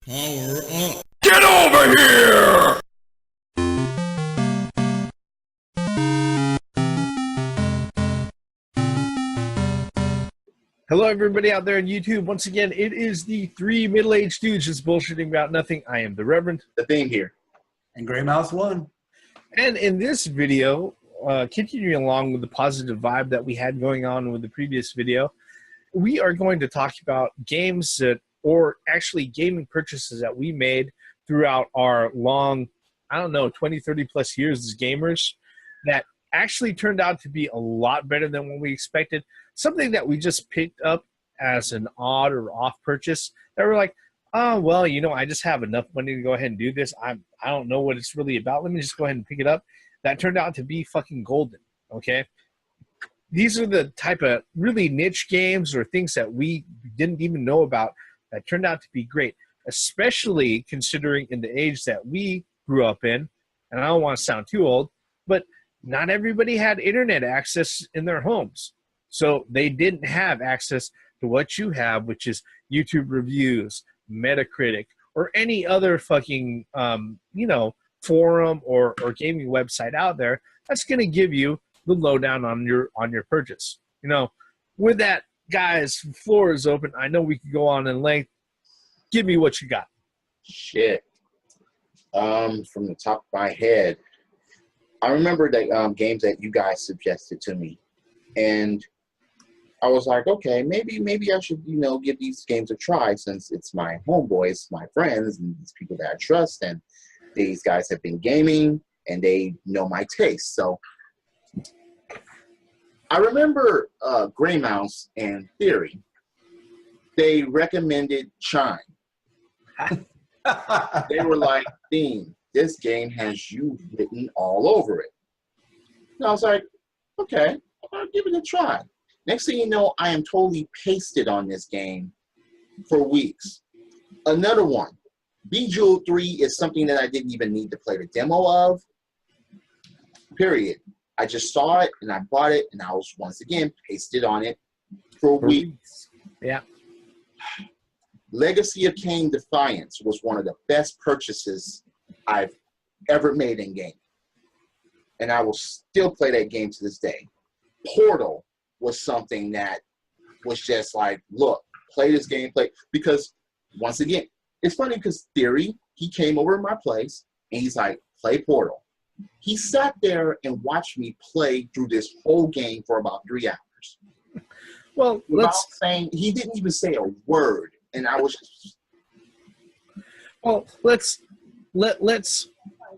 Power up. Get over here! Hello, everybody out there on YouTube. Once again, it is the three middle-aged dudes just bullshitting about nothing. I am the Reverend. The Thing here. And Gray Mouse 1. And in this video, continuing along with the positive vibe that we had going on with the previous video, we are going to talk about games that, or actually gaming purchases that we made throughout our long, 20, 30 plus years as gamers that actually turned out to be a lot better than what we expected. Something that we just picked up as an odd or off purchase that we're like, oh, well, I just have enough money to go ahead and do this. I don't know what it's really about. Let me just go ahead and pick it up. That turned out to be fucking golden, okay? These are the type of really niche games or things that we didn't even know about that turned out to be great, especially considering in the age that we grew up in, and I don't want to sound too old, but not everybody had internet access in their homes. So they didn't have access to what you have, which is YouTube reviews, Metacritic, or any other fucking, forum or gaming website out there that's going to give you the lowdown on your purchase. With that, guys, floor is open. I know we could go on in length. Give me what you got. Shit. From the top of my head, I remember the games that you guys suggested to me, and I was like, okay, maybe I should, give these games a try since it's my homeboys, my friends, and these people that I trust, and these guys have been gaming, and they know my taste. So I remember Gray Mouse and Theory. They recommended Chime. They were like, Theme, this game has you written all over it. And I was like, okay, I'll give it a try. Next thing you know, I am totally pasted on this game for weeks. Another one, Bejeweled 3 is something that I didn't even need to play the demo of, period. I just saw it, and I bought it, and I was, once again, pasted on it for weeks. Yeah. Legacy of Kain Defiance was one of the best purchases I've ever made in game. And I will still play that game to this day. Portal was something that was just like, look, play this game, because once again, it's funny because Theory, he came over to my place and he's like, play Portal. He sat there and watched me play through this whole game for about 3 hours. Well, he didn't even say a word, and I was just... Well, let's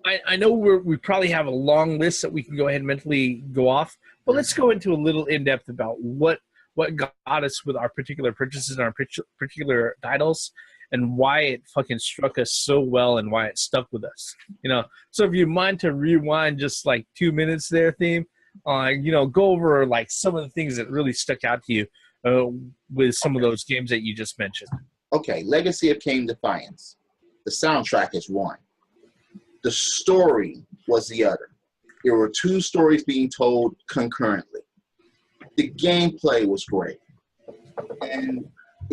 I know we probably have a long list that we can go ahead and mentally go off, but let's go into a little in-depth about what got us with our particular purchases and our particular titles, and why it fucking struck us so well and why it stuck with us. So if you mind to rewind just like 2 minutes there, Theme, go over like some of the things that really stuck out to you with some of those games that you just mentioned. Okay, Legacy of Kain Defiance. The soundtrack is one. The story was the other. There were 2 stories being told concurrently. The gameplay was great. And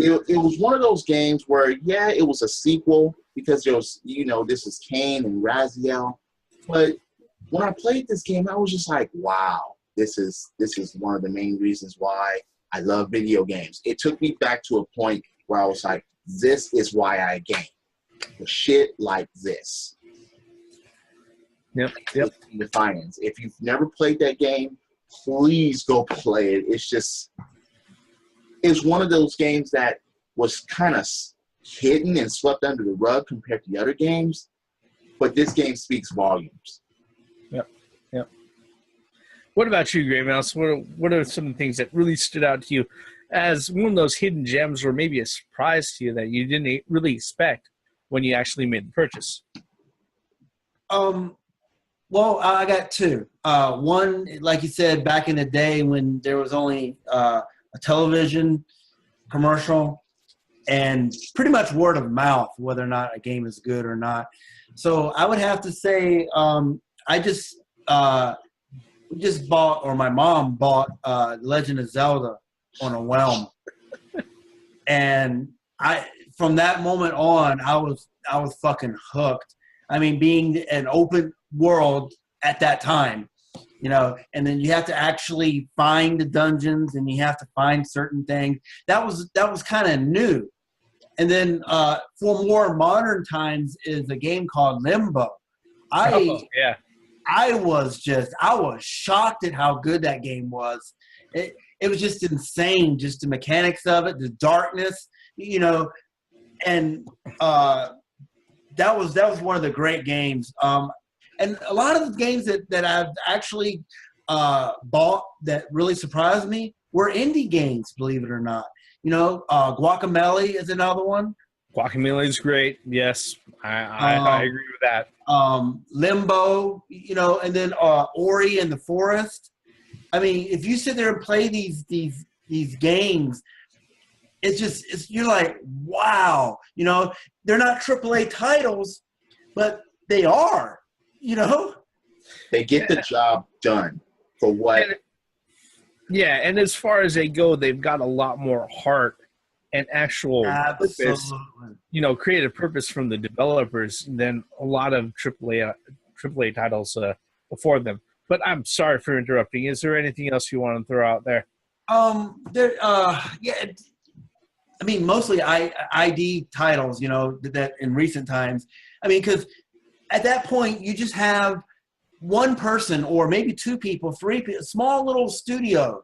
it was one of those games where, yeah, it was a sequel because there was, this is Kain and Raziel. But when I played this game, I was just like, wow, this is one of the main reasons why I love video games. It took me back to a point where I was like, this is why I game. The shit like this. Yep. Defiance. If you've never played that game, please go play it. It's one of those games that was kind of hidden and swept under the rug compared to the other games, but this game speaks volumes. Yep. What about you, Gray Mouse? What are some of the things that really stood out to you as one of those hidden gems, or maybe a surprise to you that you didn't really expect when you actually made the purchase? Well, I got 2. One, like you said, back in the day when there was only a television commercial and pretty much word of mouth, whether or not a game is good or not. So I would have to say we just bought, or my mom bought Legend of Zelda on a Whelm. And from that moment on, I was fucking hooked. I mean, being an open world at that time, you know, and then you have to actually find the dungeons and you have to find certain things. That was kind of new. And then for more modern times is a game called Limbo. I was shocked at how good that game was. It was just insane, just the mechanics of it, the darkness, you know, and that was one of the great games. And a lot of the games that I've actually bought that really surprised me were indie games, believe it or not. You know, Guacamelee is another one. Guacamelee is great. Yes, I agree with that. Limbo, you know, and then Ori and the Forest. I mean, if you sit there and play these games, you're like, wow, you know, they're not AAA titles, but they are, you know. They get the job done for what. And as far as they go, they've got a lot more heart and actual purpose, you know, creative purpose from the developers than a lot of AAA titles before them. But I'm sorry for interrupting. Is there anything else you want to throw out there? Yeah. I mean, mostly ID titles, you know, that in recent times. I mean, because at that point, you just have one person or maybe two people, three people, a small little studio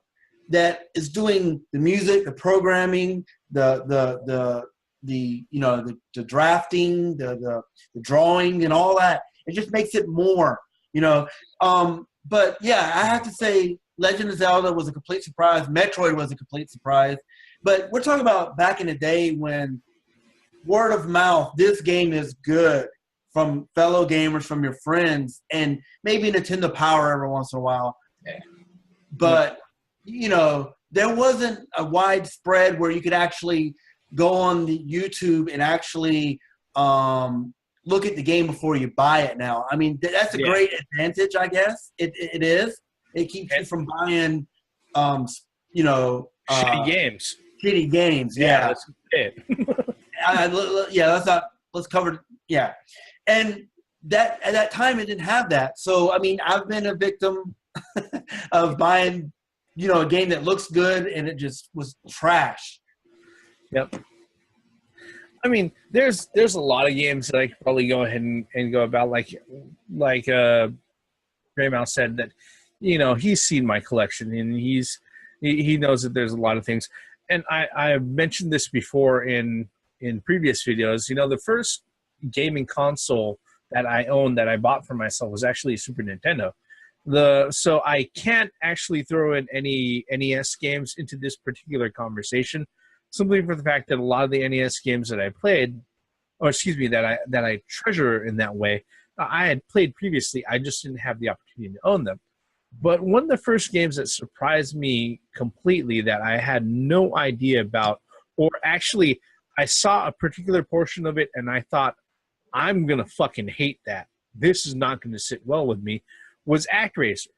that is doing the music, the programming, the you know, the drafting, the drawing, and all that. It just makes it more, you know. But yeah, I have to say, Legend of Zelda was a complete surprise. Metroid was a complete surprise. But we're talking about back in the day when word of mouth, this game is good, from fellow gamers, from your friends, and maybe Nintendo Power every once in a while. Yeah. But, you know, there wasn't a widespread where you could actually go on the YouTube and actually look at the game before you buy it now. I mean, that's a great advantage, I guess. It is. It keeps you from buying, you know, shitty games. Shitty games, yeah. That's it. Let's cover, yeah. And that at that time, it didn't have that. So, I mean, I've been a victim of buying, you know, a game that looks good and it just was trash. Yep. I mean, there's a lot of games that I could probably go ahead and go about, like Grey Mouse said, that, you know, he's seen my collection and he knows that there's a lot of things. And I mentioned this before in previous videos. You know, the first gaming console that I owned, that I bought for myself, was actually a Super Nintendo. So I can't actually throw in any NES games into this particular conversation, simply for the fact that a lot of the NES games that I played, or excuse me, that I treasure in that way, I had played previously. I just didn't have the opportunity to own them. But one of the first games that surprised me completely, that I had no idea about, or actually I saw a particular portion of it and I thought, I'm going to fucking hate that. This is not going to sit well with me, was Actraiser.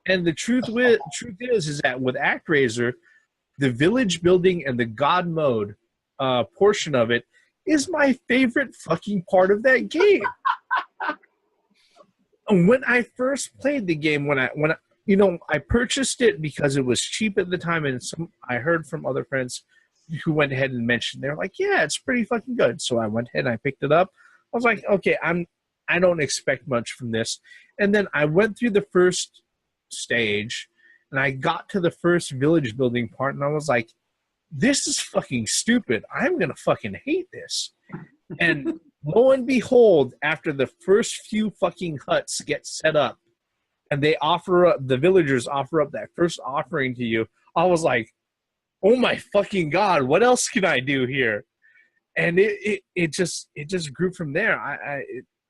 And the truth is that with Actraiser, the village building and the god mode portion of it is my favorite fucking part of that game. When I first played the game, when I you know, I purchased it because it was cheap at the time, and I heard from other friends who went ahead and mentioned, they're like, yeah, it's pretty fucking good. So I went ahead and I picked it up. I was like, okay, I don't expect much from this. And then I went through the first stage and I got to the first village building part and I was like, this is fucking stupid. I'm going to fucking hate this. And lo and behold, after the first few fucking huts get set up and the villagers offer up that first offering to you, I was like, oh my fucking God, what else can I do here? And it just grew from there.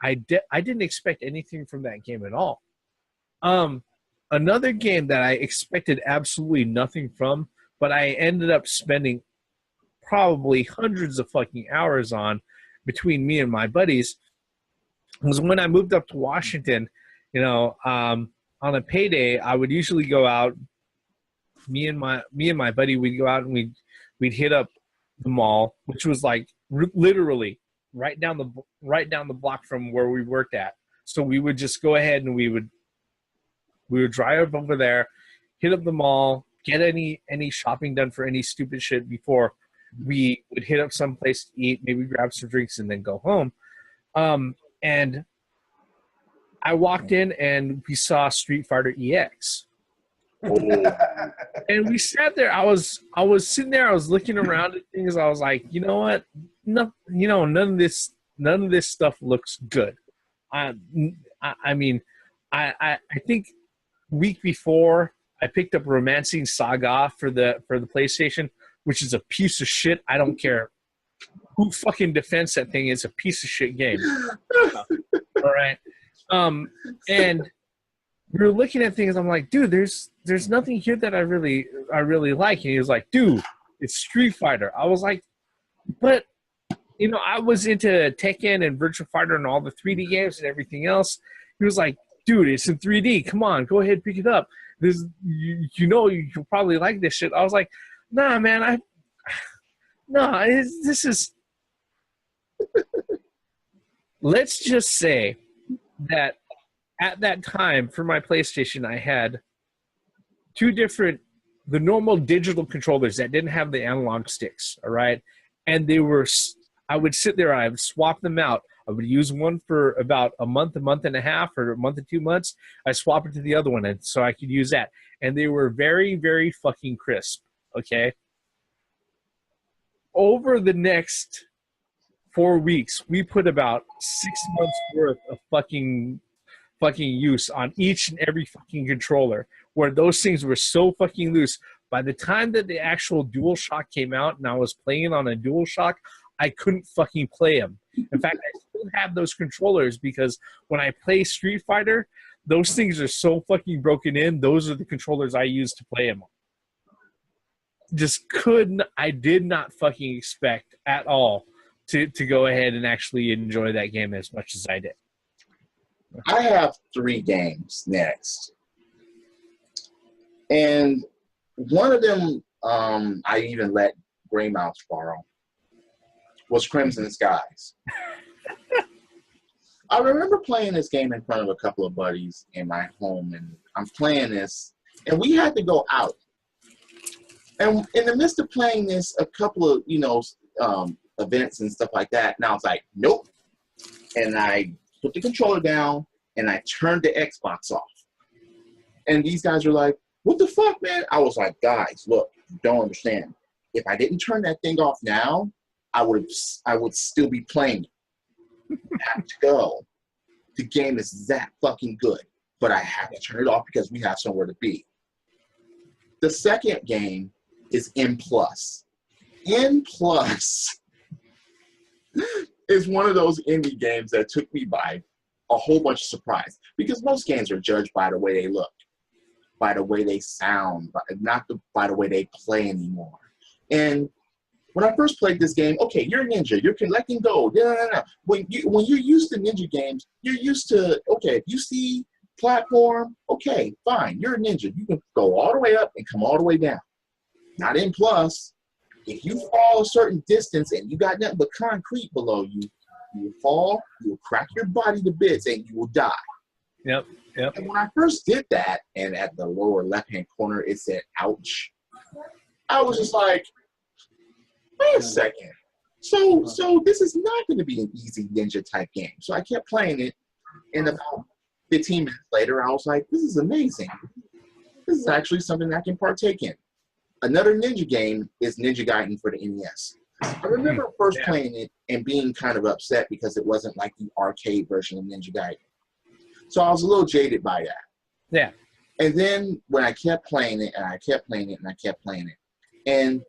I didn't expect anything from that game at all. Another game that I expected absolutely nothing from, but I ended up spending probably hundreds of fucking hours on between me and my buddies, was when I moved up to Washington. You know, on a payday, I would usually go out. Me and my buddy, we'd go out and we'd hit up the mall, which was like literally right down the block from where we worked at. So we would just go ahead and we would drive over there, hit up the mall, get any shopping done for any stupid shit before we would hit up some place to eat, maybe grab some drinks, and then go home. And I walked in and we saw Street Fighter EX. And we sat there. I was sitting there. I was looking around at things. I was like, you know what? No, none of this stuff looks good. I mean, I think week before I picked up Romancing Saga for the PlayStation, which is a piece of shit. I don't care who fucking defends that thing. It's a piece of shit game. All right. And we were looking at things. I'm like, dude, there's nothing here that I really like. And he was like, dude, it's Street Fighter. I was like, but I was into Tekken and Virtua Fighter and all the 3D games and everything else. He was like, dude, it's in 3D. Come on, go ahead, pick it up. This, you'll probably like this shit. I was like, nah, man, this is. Let's just say that at that time for my PlayStation, I had the normal digital controllers that didn't have the analog sticks. All right. And I would sit there, I would swap them out. I would use one for about a month and a half, or a month and 2 months. I swap it to the other one, and so I could use that. And they were very, very fucking crisp. Okay. Over the next 4 weeks, we put about 6 months worth of fucking use on each and every fucking controller, where those things were so fucking loose. By the time that the actual DualShock came out and I was playing on a DualShock, I couldn't fucking play them. In fact, I still have those controllers because when I play Street Fighter, those things are so fucking broken in. Those are the controllers I use to play them on. I did not fucking expect at all to go ahead and actually enjoy that game as much as I did. I have 3 games next. And one of them I even let Gray Mouse borrow was Crimson Skies. I remember playing this game in front of a couple of buddies in my home, and I'm playing this, and we had to go out. And in the midst of playing this, a couple of, events and stuff like that, and I was like, nope. And I put the controller down, and I turned the Xbox off. And these guys were like, what the fuck, man? I was like, guys, look, you don't understand. If I didn't turn that thing off now, I would still be playing it. I have to go. The game is that fucking good, but I have to turn it off because we have somewhere to be. The second game is N+. N+ is one of those indie games that took me by a whole bunch of surprise, because most games are judged by the way they look, by the way they sound, not by the way they play anymore. And when I first played this game, okay, you're a ninja, you're collecting gold. No. When you're used to ninja games, you're used to, okay, if you see platform, okay, fine, you're a ninja. You can go all the way up and come all the way down. Not N+. If you fall a certain distance and you got nothing but concrete below you, you will fall, you will crack your body to bits, and you will die. Yep. And when I first did that, and at the lower left-hand corner it said, ouch, I was just like, wait a second. So this is not going to be an easy ninja type game. So I kept playing it, and about 15 minutes later, I was like, this is amazing. This is actually something I can partake in. Another ninja game is Ninja Gaiden for the NES. I remember first playing it and being kind of upset because it wasn't like the arcade version of Ninja Gaiden. So I was a little jaded by that. Yeah. And then when I kept playing it, and I kept playing it, and I kept playing it, and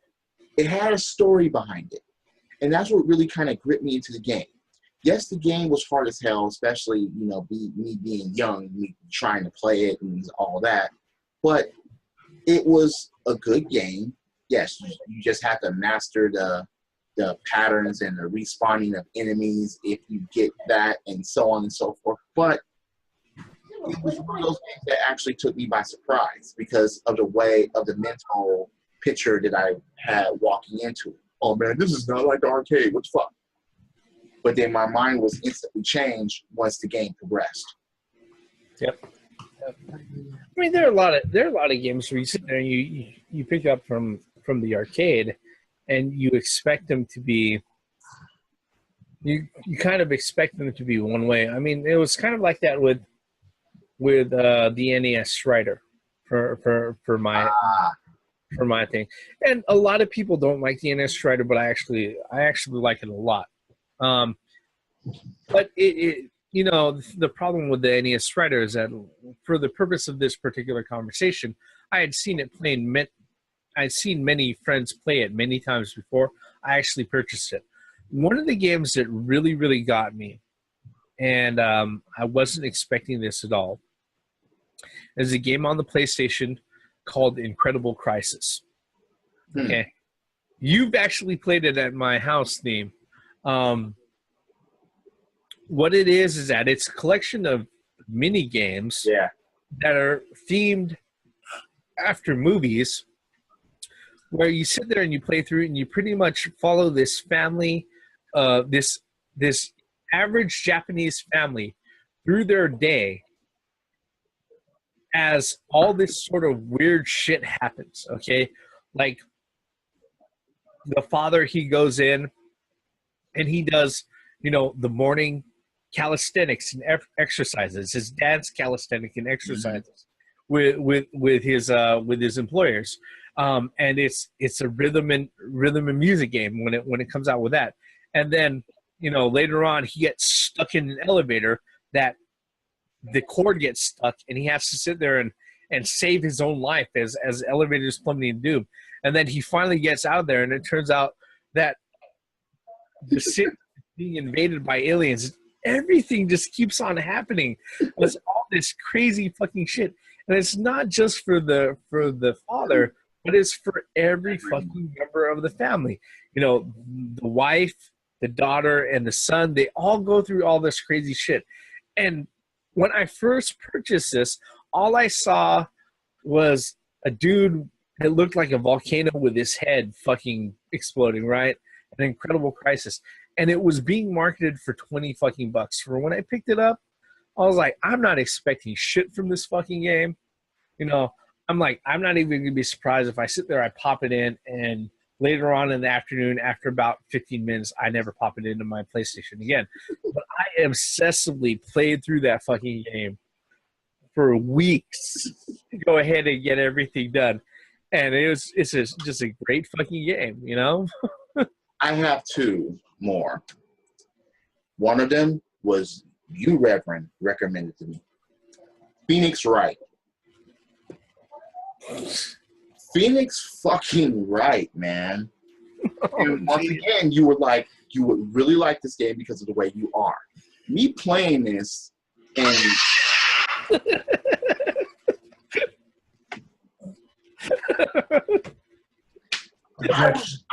it had a story behind it. And that's what really kind of gripped me into the game. Yes, the game was hard as hell, especially, me being young, me trying to play it and all that. But it was a good game. Yes, you just have to master the patterns and the respawning of enemies if you get that, and so on and so forth. But it was one of those games that actually took me by surprise because of the way of the mental picture that I had walking into it. oh man, this is not like the arcade. What the fuck? But then my mind was instantly changed once the game progressed. Yep. I mean, there are a lot of games where you sit there and you pick up from the arcade, and you expect them to be. You kind of expect them to be one way. I mean, it was kind of like that with the NES Writer for my thing. And a lot of people don't like the NES Writer, but I actually like it a lot. But it you know, the problem with the NES Writer is that for the purpose of this particular conversation, I had seen it playing. I'd seen many friends play it many times before I actually purchased it. One of the games that really, really got me, and I wasn't expecting this at all, is a game on the PlayStation called Incredible Crisis. Okay. You've actually played it at my house, Theme. What it is that it's a collection of mini games that are themed after movies, where you sit there and you play through it and you pretty much follow this family, this average Japanese family through their day as all this sort of weird shit happens, okay? Like the father, he goes in and he does, you know, the morning calisthenics and exercises. His dad's calisthenic and exercises with his employers. And it's a rhythm and music game when it comes out with that. And then, you know, later on he gets stuck in an elevator that the cord gets stuck and he has to sit there and save his own life as elevators plummeting doom. And then he finally gets out of there, and it turns out that the city is being invaded by aliens. Everything just keeps on happening. It's all this crazy fucking shit. And it's not just for the father, but it's for every fucking member of the family. You know, the wife, the daughter, and the son, they all go through all this crazy shit. And when I first purchased this, all I saw was a dude that looked like a volcano with his head fucking exploding, right? An Incredible Crisis. And it was being marketed for 20 fucking bucks. For when I picked it up, I was like, I'm not expecting shit from this fucking game. You know, I'm like, I'm not even going to be surprised if I sit there, I pop it in, and later on in the afternoon, after about 15 minutes, I never pop it into my PlayStation again. But I obsessively played through that fucking game for weeks to go ahead and get everything done. And it's just a great fucking game, you know? I have two more. One of them was you, Reverend, recommended to me. Phoenix Wright. Phoenix fucking Wright, man. And once again, you were like, you would really like this game because of the way you are. Me playing this and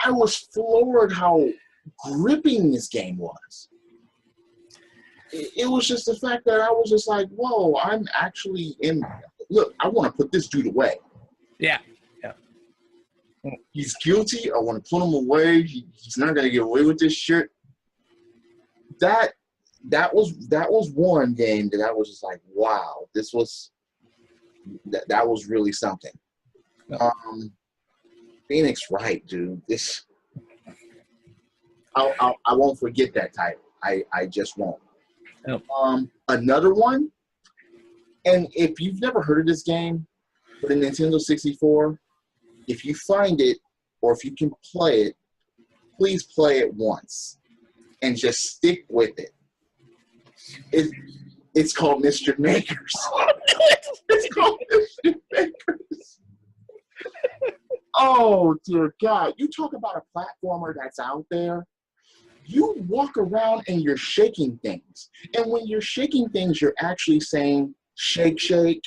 I was floored how gripping this game was. It was just the fact that I was just like, whoa, I'm actually in. Look, I want to put this dude away. Yeah. He's guilty. I want to put him away. He's not going to get away with this shit. That was one game that I was just like, wow, this was that was really something. Phoenix Wright, dude. This I won't forget that title. I just won't. Oh. Another one, and if you've never heard of this game, for the Nintendo 64, if you find it or if you can play it, please play it once and just stick with it. It's called Mr. Makers. It's called Mr. Makers. Oh, dear God. You talk about a platformer that's out there. You walk around and you're shaking things. And when you're shaking things, you're actually saying, shake, shake.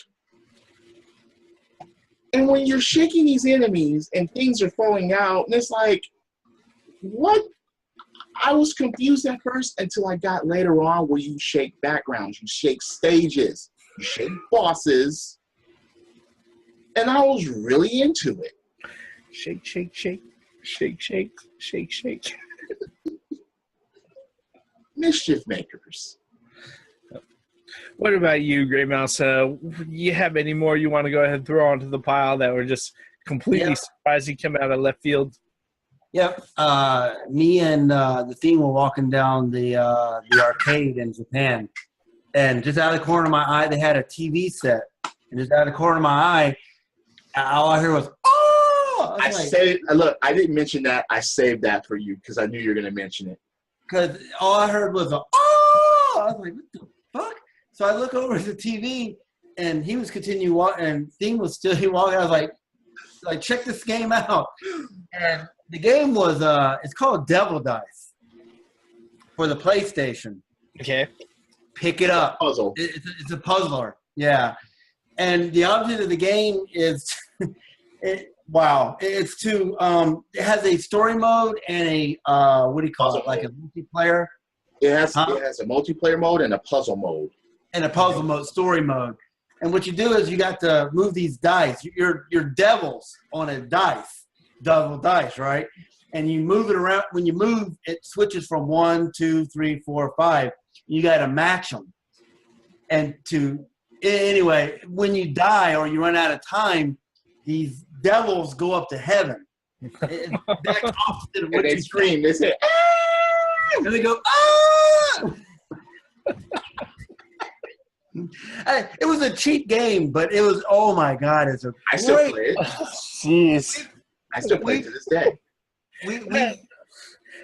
And when you're shaking these enemies and things are falling out, and it's like, what? I was confused at first until I got later on where you shake backgrounds, you shake stages, you shake bosses. And I was really into it. Shake, shake, shake. Shake, shake, shake, shake. Mischief makers. What about you, Grey Mouse? You have any more you want to go ahead and throw onto the pile that were just completely surprising coming out of left field? Yep. Me and the Thing were walking down the arcade in Japan, and just out of the corner of my eye, they had a TV set, and just out of the corner of my eye, all I heard was "Oh!" Look, I didn't mention that. I saved that for you because I knew you were going to mention it. Because all I heard was a "Oh!" I was like, "What the fuck?" So I look over at the TV, and he was continuing walking, and Thing was still walking. I was like, check this game out. And the game was it's called Devil Dice for the PlayStation. Okay. Pick it up. Puzzle. It's a puzzler. Yeah. And the object of the game is it's to it has a story mode and a what do you call it? Like a multiplayer. It has a multiplayer mode and a puzzle mode. And a puzzle mode, story mode. And what you do is you got to move these dice. You're devils on a devil dice, right? And you move it around. When you move, it switches from 1, 2, 3, 4, 5. You got to match them. And anyway, when you die or you run out of time, these devils go up to heaven. That's opposite of what and they scream. They say, "Ah!" And they go, "Ah!" It was a cheap game, but it was, oh my God, it's a great. I still play it. Jeez. I still play it to this day.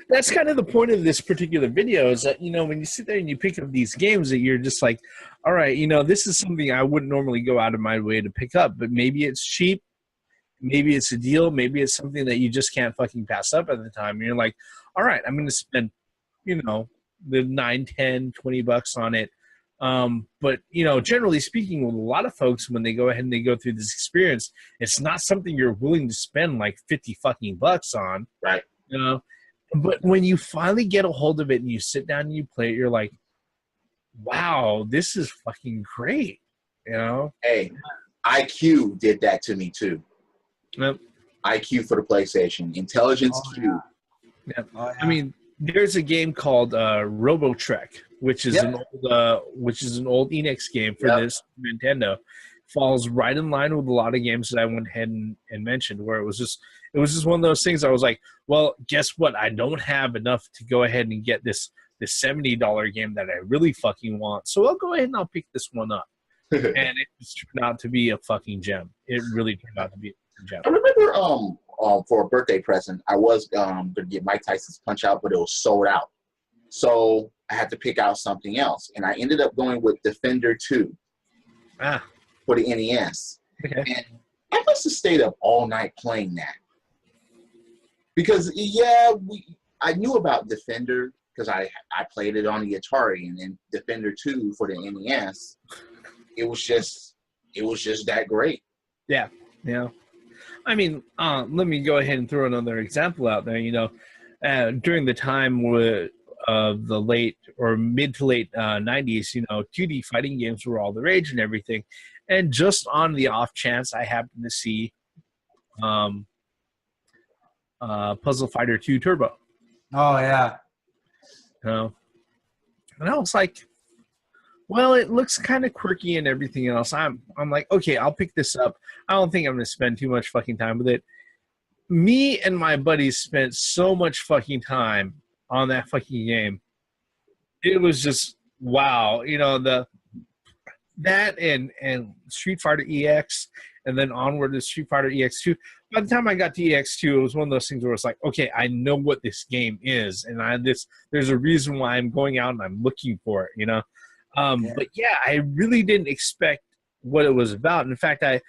That's kind of the point of this particular video is that, when you sit there and you pick up these games that you're just like, all right, this is something I wouldn't normally go out of my way to pick up, but maybe it's cheap. Maybe it's a deal. Maybe it's something that you just can't fucking pass up at the time. And you're like, all right, I'm going to spend, the $9, $10, $20 on it. But generally speaking, with a lot of folks, when they go ahead and they go through this experience, it's not something you're willing to spend like 50 fucking bucks on. Right. But when you finally get a hold of it and you sit down and you play it, you're like, wow, this is fucking great. Hey, IQ did that to me too. Yep. IQ for the PlayStation. Intelligence Q. Yep. I mean, there's a game called RoboTrek, which is an old Enix game for this Nintendo. Falls right in line with a lot of games that I went ahead and mentioned, where it was just one of those things. I was like, well, guess what? I don't have enough to go ahead and get this $70 game that I really fucking want, so I'll go ahead and I'll pick this one up. And it just turned out to be a fucking gem. It really turned out to be a gem. I remember for a birthday present, I was going to get Mike Tyson's Punch-Out, but it was sold out. So I had to pick out something else. And I ended up going with Defender 2 for the NES. Okay. And I must have stayed up all night playing that. Because, I knew about Defender because I played it on the Atari. And then Defender 2 for the NES, it was just that great. Yeah. I mean, let me go ahead and throw another example out there. During the time of the late or mid to late 90s, 2D fighting games were all the rage and everything. And just on the off chance, I happened to see Puzzle Fighter 2 Turbo. Oh, yeah. And I was like, well, it looks kind of quirky and everything else. I'm like, okay, I'll pick this up. I don't think I'm going to spend too much fucking time with it. Me and my buddies spent so much fucking time on that fucking game. It was just, wow. That and Street Fighter EX, and then onward to Street Fighter EX2. By the time I got to EX2, it was one of those things where it's like, okay, I know what this game is, and there's a reason why I'm going out and I'm looking for it, But yeah, I really didn't expect what it was about. In fact, I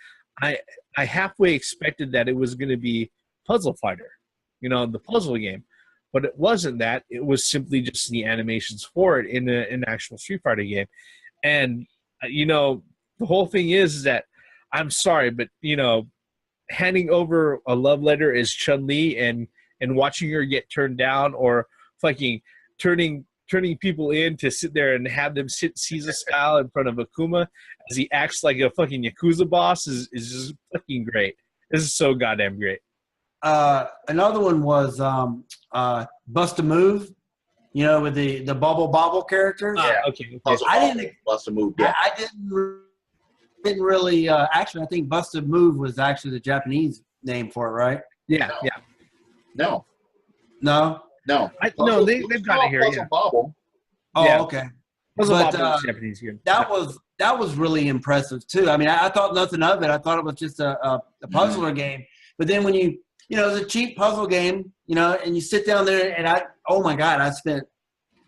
halfway expected that it was going to be Puzzle Fighter, the puzzle game, but it wasn't that. It was simply just the animations for it in an actual Street Fighter game. And the whole thing is that I'm sorry, but handing over a love letter as Chun-Li and watching her get turned down, or fucking turning people in to sit there and have them sit Caesar style in front of Akuma as he acts like a fucking Yakuza boss is just fucking great. This is so goddamn great. another one was Bust a Move. You know, with the bobble characters. Okay. I didn't bust a move. Yeah. I didn't really. Actually, I think Bust a Move was actually the Japanese name for it, right? Yeah. No. Yeah. No. No. No. No, they've got it here. Puzzle Yeah. Bobble. Oh, Yeah. okay. Puzzle But, Bobble is Japanese game. That was really impressive too. I mean, I thought nothing of it. I thought it was just a puzzler game. But then when you know, it was a cheap puzzle game, you know, and you sit down there and oh my God, I spent,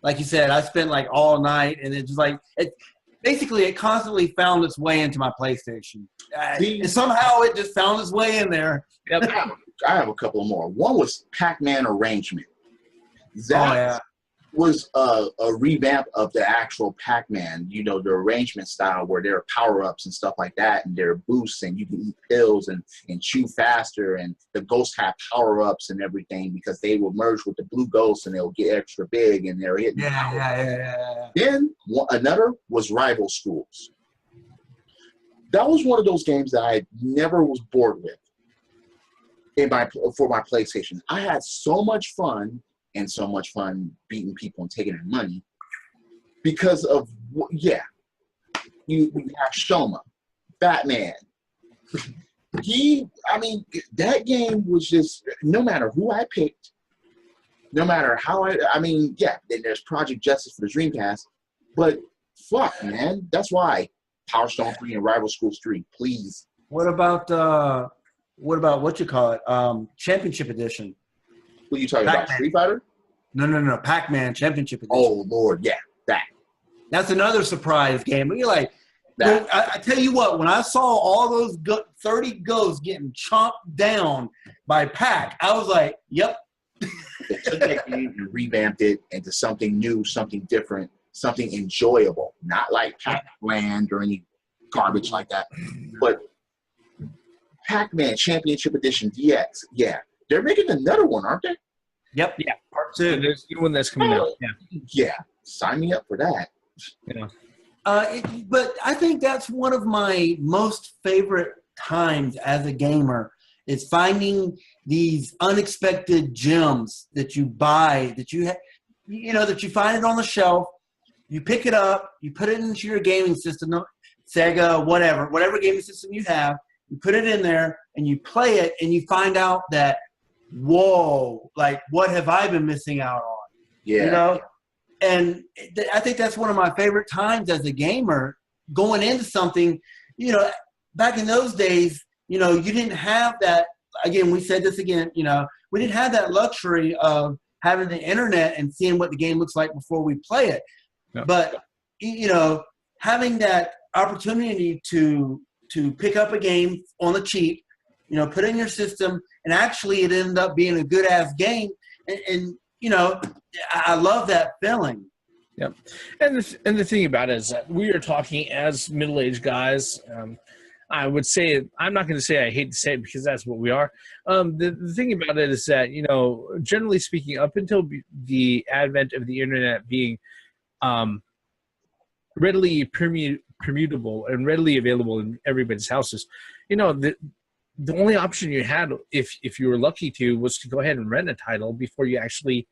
like you said, like all night, and it's like it constantly found its way into my PlayStation. And somehow it just found its way in there. Yep. I have a couple more. One was Pac-Man Arrangement. That was a revamp of the actual Pac-Man, you know, the arrangement style where there are power-ups and stuff like that, and there are boosts, and you can eat pills and chew faster, and the ghosts have power-ups and everything because they will merge with the blue ghosts and they'll get extra big and they're hitting. Yeah. Then another was Rival Schools. That was one of those games that I never was bored with for my PlayStation. I had so much fun beating people and taking their money because of, you have Shoma, Batman. That game was just, no matter who I picked, no matter how then there's Project Justice for the Dreamcast, but fuck, man, that's why Power Stone 3 and Rival Schools 3, please. What about what you call it? Championship Edition. What are you talking about? Street Fighter? No. Pac-Man Championship Edition. Oh, Lord, yeah, that. That's another surprise game. But you're like, I tell you what, when I saw all those 30 ghosts getting chomped down by Pac, I was like, yep. They took that game and revamped it into something new, something different, something enjoyable. Not like Pac-Land or any garbage like that. But Pac-Man Championship Edition DX, yeah. They're making another one, aren't they? Yep. Yeah. Part 2. There's a new one that's coming out. Yeah. Yeah. Sign me up for that. Yeah. But I think that's one of my most favorite times as a gamer is finding these unexpected gems that you buy, that you that you find it on the shelf, you pick it up, you put it into your gaming system, Sega, whatever gaming system you have, you put it in there and you play it and you find out that, whoa, like what have I been missing out on? Yeah. You know? And I think that's one of my favorite times as a gamer, going into something, back in those days, you didn't have that. Again, we said this again, we didn't have that luxury of having the internet and seeing what the game looks like before we play it. Yeah. But, having that opportunity to pick up a game on the cheap, put it in your system, and actually it ended up being a good-ass game. And I love that feeling. Yep. And the thing about it is that we are talking as middle-aged guys. I would say, I'm not going to say I hate to say it because that's what we are. The thing about it is that, generally speaking, up until the advent of the internet being readily permutable and readily available in everybody's houses, the only option you had, if you were lucky to, was to go ahead and rent a title before you actually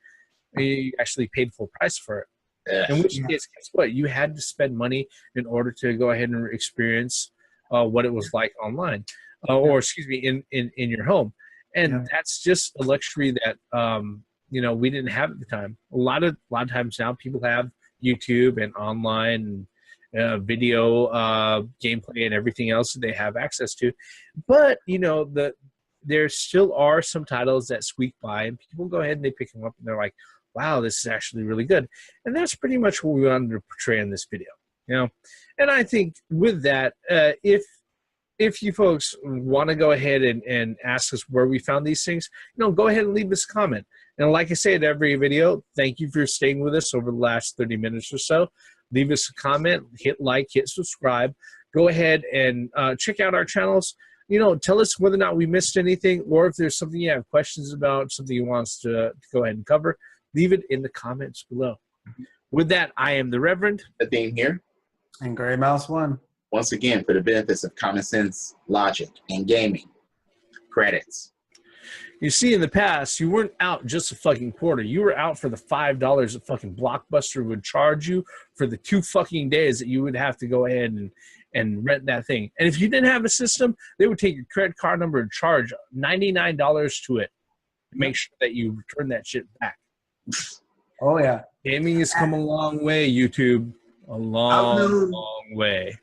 paid full price for it. In which case, guess what? You had to spend money in order to go ahead and experience what it was like online, or excuse me, in your home. And that's just a luxury that we didn't have at the time. A lot of times now, people have YouTube and online and video gameplay and everything else that they have access to. But there still are some titles that squeak by, and people go ahead and they pick them up and they're like, wow, this is actually really good. And that's pretty much what we wanted to portray in this video. And I think with that, if you folks want to go ahead and ask us where we found these things, go ahead and leave us a comment. And like I say at every video, thank you for staying with us over the last 30 minutes or so. Leave us a comment, hit like, hit subscribe. Go ahead and check out our channels. Tell us whether or not we missed anything, or if there's something you have questions about, something you want us to go ahead and cover, leave it in the comments below. With that, I am the Reverend. Athene here. And Gray Mouse 1. Once again, for the benefits of common sense, logic, and gaming. Credits. You see, in the past, you weren't out just a fucking quarter. You were out for the $5 that fucking Blockbuster would charge you for the 2 fucking days that you would have to go ahead and rent that thing. And if you didn't have a system, they would take your credit card number and charge $99 to it to make sure that you return that shit back. Oh, yeah. Gaming has come a long way, YouTube. A long way.